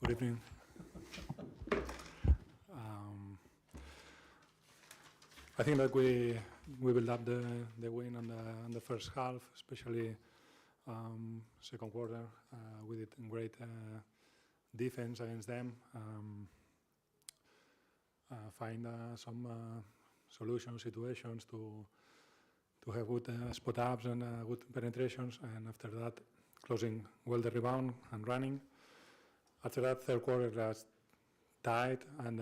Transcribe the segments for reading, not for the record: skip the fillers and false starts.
Good evening. I think that we built up the win on the first half, especially second quarter. We did great defense against them. Find some solution situations to have good spot ups and good penetrations, and after that closing well the rebound and running. After that, third quarter was tight, and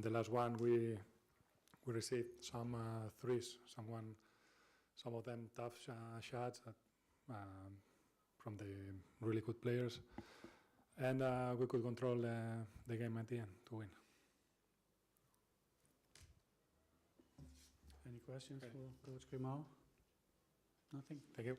the last one we received some threes, some of them tough shots from the really good players, and we could control the game at the end to win. Any questions for Coach Grimau? Nothing? Thank you.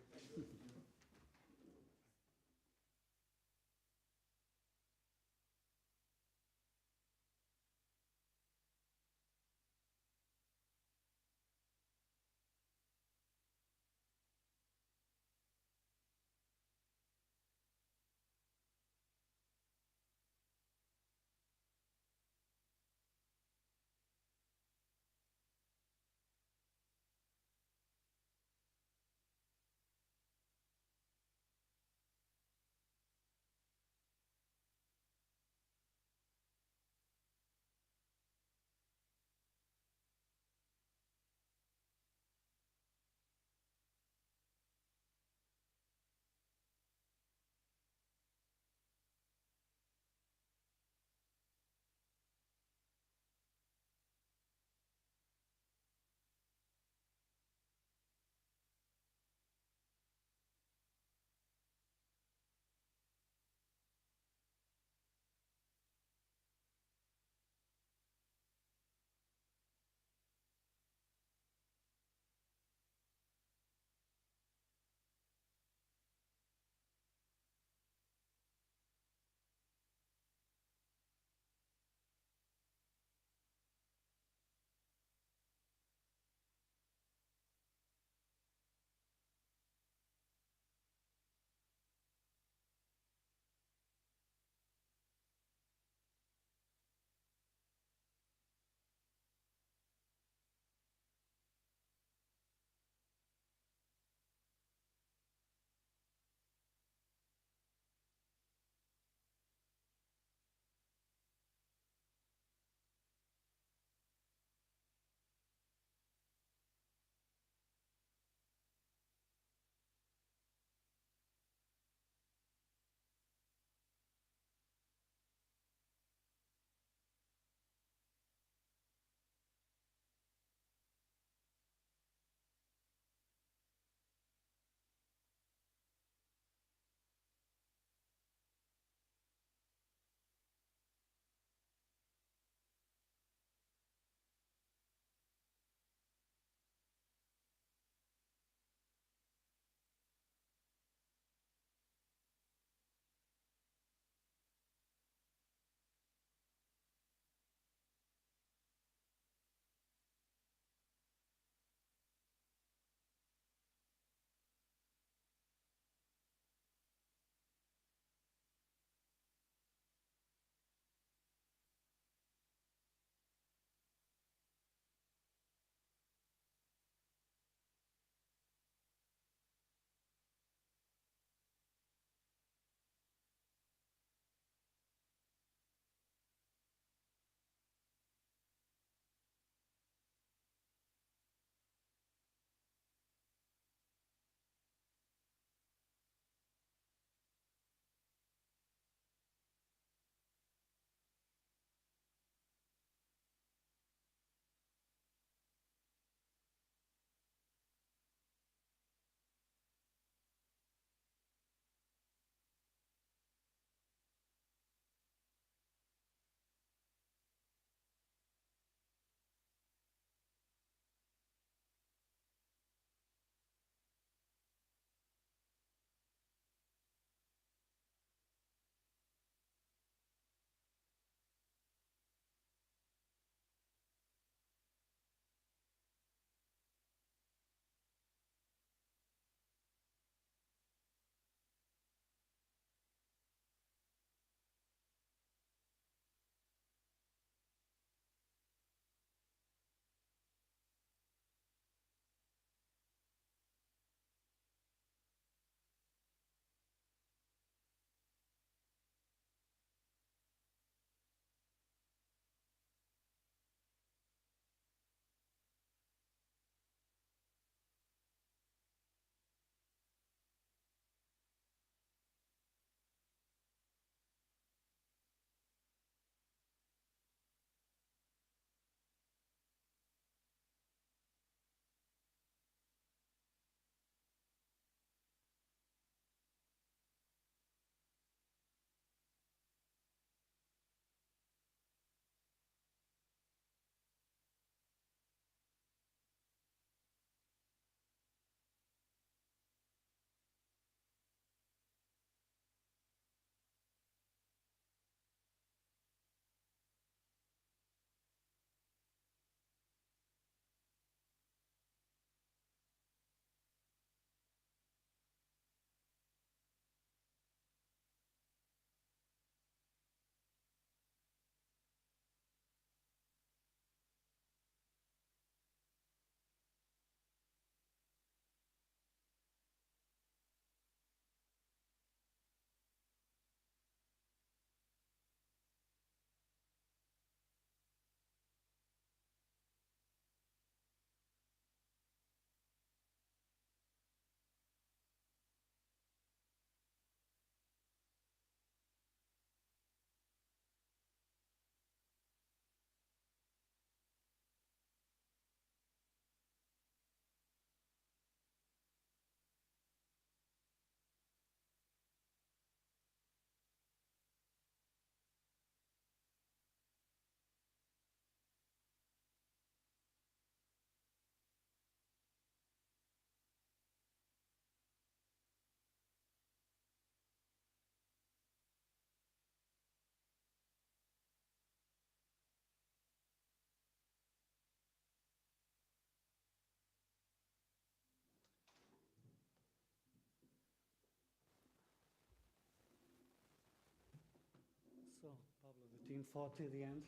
team fought till the end.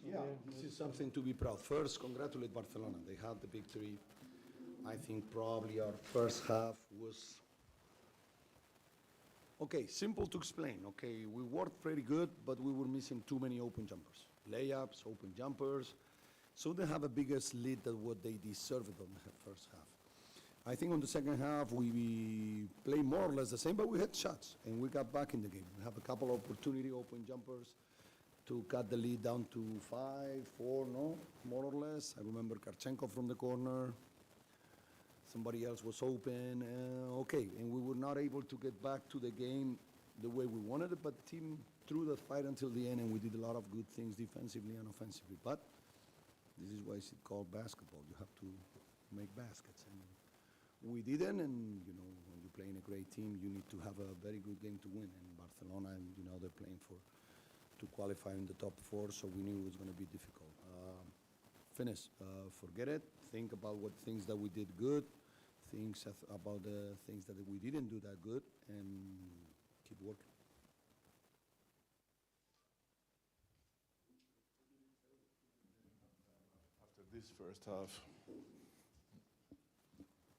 Yeah, this is something to be proud. First, congratulate Barcelona. They had the victory. I think probably our first half was okay, simple to explain. Okay, we worked pretty good, but we were missing too many open jumpers. Layups, open jumpers. So they have a biggest lead than what they deserved on the first half. I think on the second half, we played more or less the same, but we had shots, and we got back in the game. We have a couple of opportunity open jumpers to cut the lead down to 5, 4, no, more or less. I remember Karchenko from the corner. Somebody else was open. Okay, and we were not able to get back to the game the way we wanted it, but the team threw the fight until the end, and we did a lot of good things defensively and offensively. But this is why it's called basketball. You have to make baskets. And we didn't, and you know, when you're playing a great team, you need to have a very good game to win. And Barcelona, you know, they're playing to qualify in the top 4, so we knew it was going to be difficult. Finish. Forget it. Think about what things that we did good, about the things that we didn't do that good, and keep working. After this first half,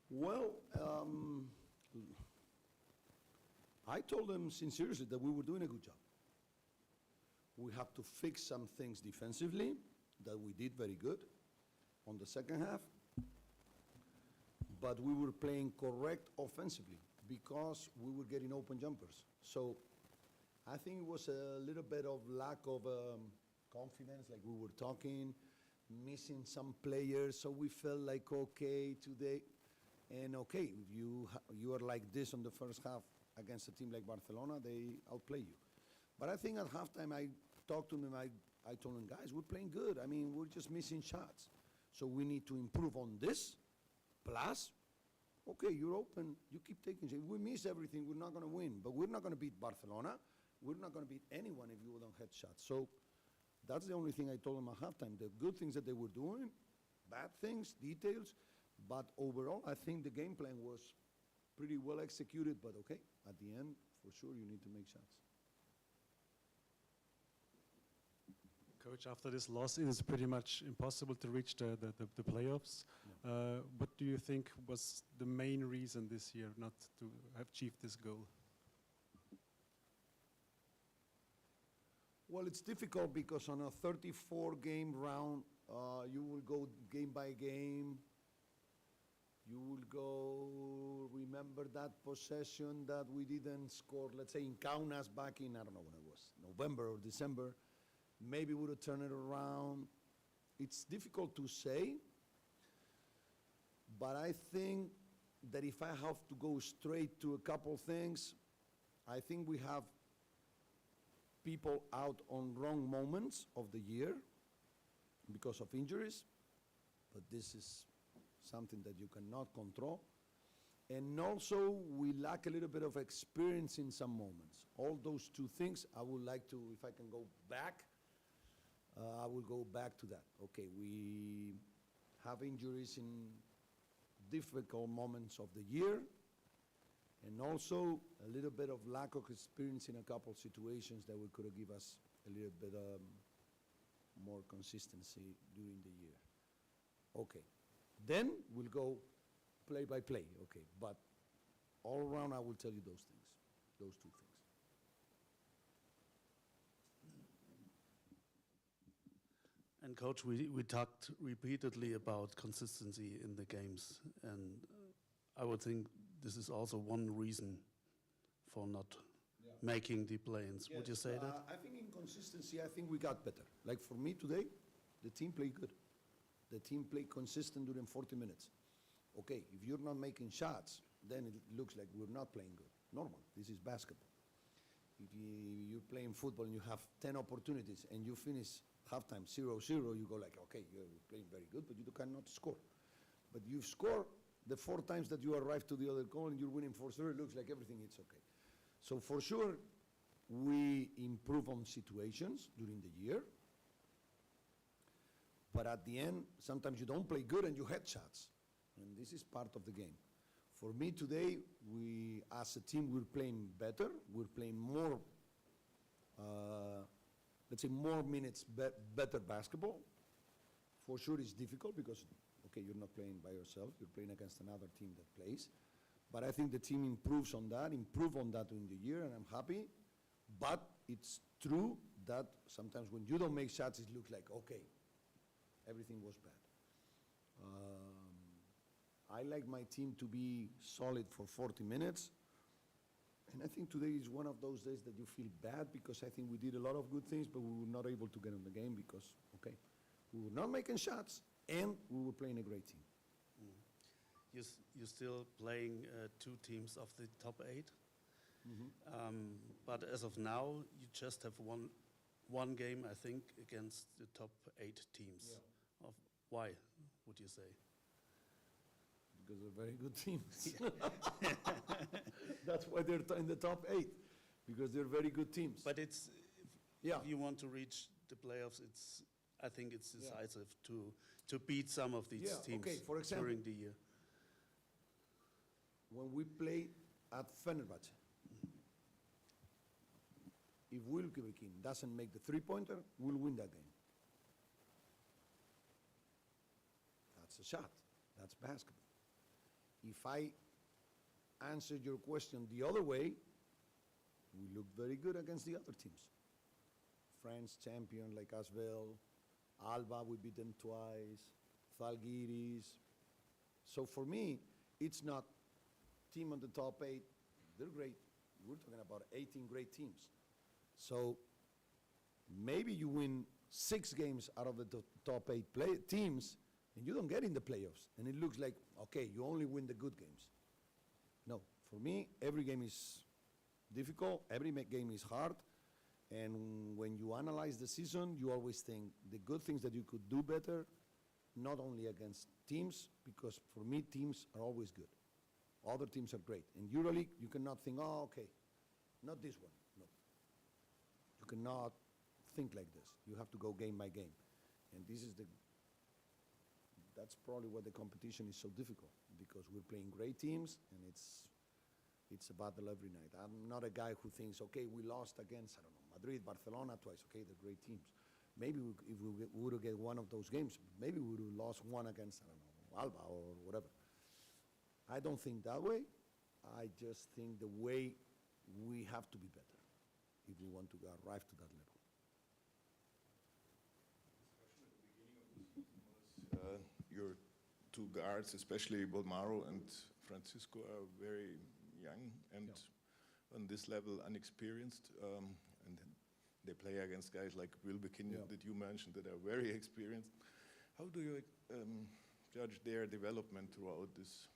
Well, I told them sincerely that we were doing a good job. We have to fix some things defensively that we did very good on the second half, but we were playing correct offensively because we were getting open jumpers. So I think it was a little bit of lack of confidence, like we were talking, missing some players, so we felt like, okay, today, and okay, if you are like this on the first half against a team like Barcelona, they outplay you. But I think at halftime, I talked to them, I told them, guys, we're playing good. I mean, we're just missing shots. So we need to improve on this. Plus, okay, you're open, you keep taking shots. If we miss everything, we're not going to win. But we're not going to beat Barcelona. We're not going to beat anyone if you don't hit shots. So that's the only thing I told them at halftime. The good things that they were doing, bad things, details. But overall, I think the game plan was pretty well executed. But okay, at the end, for sure, you need to make shots. Coach, after this loss, it is pretty much impossible to reach the playoffs. What do you think was the main reason this year not to have achieved this goal? Well, it's difficult because on a 34-game round, you will go game by game. You will go, remember that possession that we didn't score, let's say in Kaunas back in, I don't know when it was, November or December. Maybe we would have turned it around. It's difficult to say, but I think that if I have to go straight to a couple things, I think we have people out on wrong moments of the year because of injuries, but this is something that you cannot control. And also, we lack a little bit of experience in some moments. All those two things, I would like to, if I can go back, I will go back to that. Okay, we have injuries in difficult moments of the year, and also a little bit of lack of experience in a couple situations that we could have give us a little bit more consistency during the year. Okay, then we'll go play by play, okay, but all around I will tell you those things, those two things. And Coach, we talked repeatedly about consistency in the games, and I would think this is also one reason for not making the play-ins. Would you say that? I think in consistency, I think we got better. Like for me today, the team played good. The team played consistent during 40 minutes. Okay, if you're not making shots, then it looks like we're not playing good. Normal, this is basketball. If you're playing football and you have 10 opportunities and you finish halftime 0-0, you go like, okay, you're playing very good, but you cannot score. But you score the 4 times that you arrive to the other goal and you're winning 4-0, it looks like everything is okay. So for sure, we improve on situations during the year. But at the end, sometimes you don't play good and you head shots. And this is part of the game. For me today, as a team, we're playing better. We're playing more let's say, more minutes, better basketball. For sure it's difficult because, okay, you're not playing by yourself, you're playing against another team that plays. But I think the team improved on that during the year, and I'm happy. But it's true that sometimes when you don't make shots, it looks like, okay, everything was bad. I like my team to be solid for 40 minutes. And I think today is one of those days that you feel bad because I think we did a lot of good things, but we were not able to get in the game because, okay, we were not making shots and we were playing a great team. You're still playing two teams of the top 8. But as of now, you just have one game, I think, against the top 8 teams. Yeah. Why, would you say? Because they're very good teams. That's why they're in the top 8, because they're very good teams. But it's, Yeah. if you want to reach the playoffs, I think it's Yeah. decisive to beat some of these Yeah, teams okay, for example, during the year. when we play at Fenerbahce, if Wilbekin doesn't make the three-pointer, we'll win that game. That's a shot. That's basketball. If I answered your question the other way, we look very good against the other teams. France champion like Asvel, Alba, we beat them twice, Zalgiris. So for me, it's not team on the top 8, they're great. We're talking about 18 great teams. So maybe you win 6 games out of the top 8 teams, and you don't get in the playoffs. And it looks like, okay, you only win the good games. No, for me, every game is difficult, every game is hard, and when you analyze the season, you always think the good things that you could do better, not only against teams, because for me, teams are always good. Other teams are great. In EuroLeague, you cannot think, oh, okay, not this one, no. You cannot think like this. You have to go game by game. And that's probably why the competition is so difficult, because we're playing great teams, and it's a battle every night. I'm not a guy who thinks, okay, we lost against, I don't know, Madrid, Barcelona twice, okay, they're great teams. Maybe if we would have get one of those games, maybe we would have lost one against, I don't know, Alba or whatever. I don't think that way. I just think the way we have to be better if we want to arrive to that level. Your two guards, especially Bolmaro and Francisco, are very young and on this level unexperienced. And they play against guys like Wilbekin that you mentioned that are very experienced. How do you judge their development throughout this?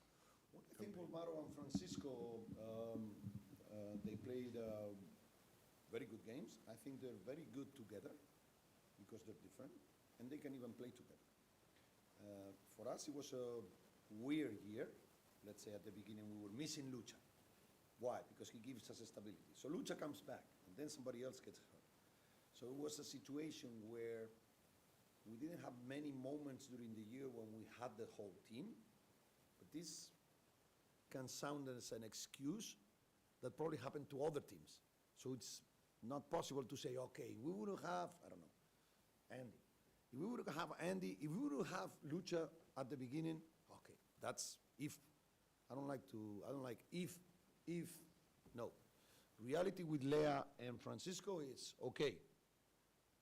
Well, I think Bolmaro and Francisco, they played very good games. I think they're very good together because they're different, and they can even play together. For us, it was a weird year. Let's say at the beginning we were missing Lucha. Why? Because he gives us a stability. So Lucha comes back, and then somebody else gets hurt. So it was a situation where we didn't have many moments during the year when we had the whole team, but this can sound as an excuse that probably happened to other teams. So it's not possible to say, okay, we would have, I don't know, Andy. If we would have Andy, if we would have Lucha at the beginning, okay, that's if. I don't like if, no. Reality with Lea and Francisco is, okay,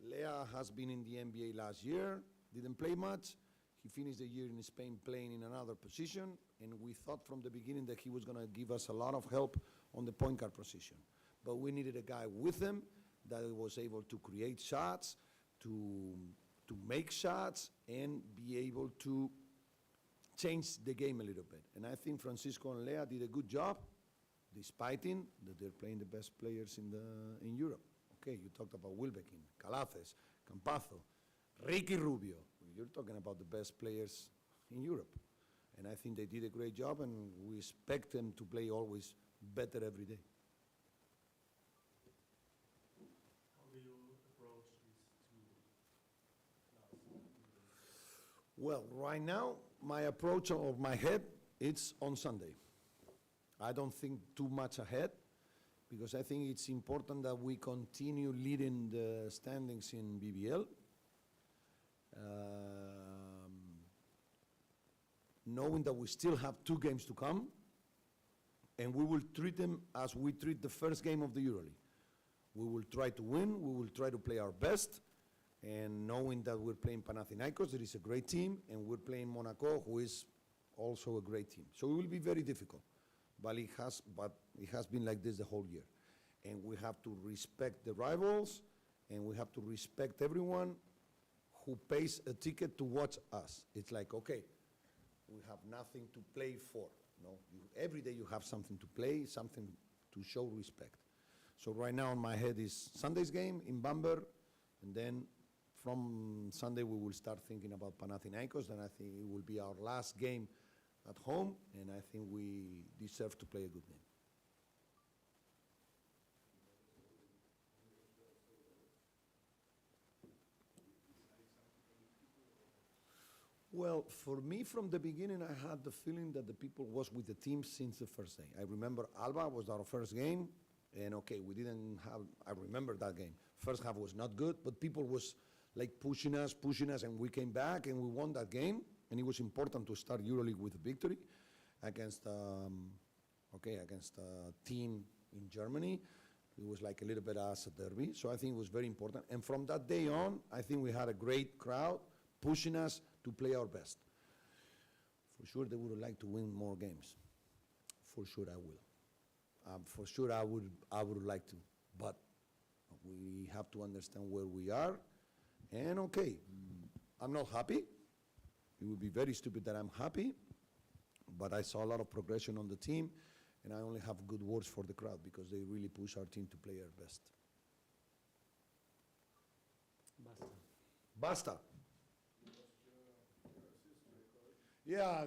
Lea has been in the NBA last year, didn't play much. He finished the year in Spain playing in another position, and we thought from the beginning that he was gonna give us a lot of help on the point guard position. But we needed a guy with him that was able to create shots, to make shots, and be able to change the game a little bit. And I think Francisco and Lea did a good job, despite that they're playing the best players in Europe. Okay, you talked about Wilbekin, Calaces, Campazzo, Ricky Rubio. You're talking about the best players in Europe. And I think they did a great job, and we expect them to play always better every day. How do you approach these two? Well, right now, my approach of my head, it's on Sunday. I don't think too much ahead. because I think it's important that we continue leading the standings in BBL. Knowing that we still have 2 games to come, and we will treat them as we treat the first game of the EuroLeague. We will try to win, we will try to play our best, and knowing that we're playing Panathinaikos, that is a great team, and we're playing Monaco, who is also a great team. So it will be very difficult, but it has been like this the whole year. And we have to respect the rivals, and we have to respect everyone who pays a ticket to watch us. It's like, okay, we have nothing to play for. No, every day you have something to play, something to show respect. So right now in my head is Sunday's game in Bamberg, and then from Sunday we will start thinking about Panathinaikos, and I think it will be our last game at home, and I think we deserve to play a good game. Well, for me, from the beginning, I had the feeling that the people was with the team since the first day. I remember Alba was our first game, and okay, we didn't have, I remember that game. First half was not good, but people was like pushing us, and we came back and we won that game, and it was important to start EuroLeague with a victory against, against a team in Germany. It was like a little bit as a derby, so I think it was very important. And from that day on, I think we had a great crowd pushing us to play our best. For sure, they would like to win more games. For sure, I will. For sure, I would like to. But we have to understand where we are. And okay, I'm not happy. It would be very stupid that I'm happy. But I saw a lot of progression on the team, and I only have good words for the crowd because they really push our team to play our best. Basta. Yeah,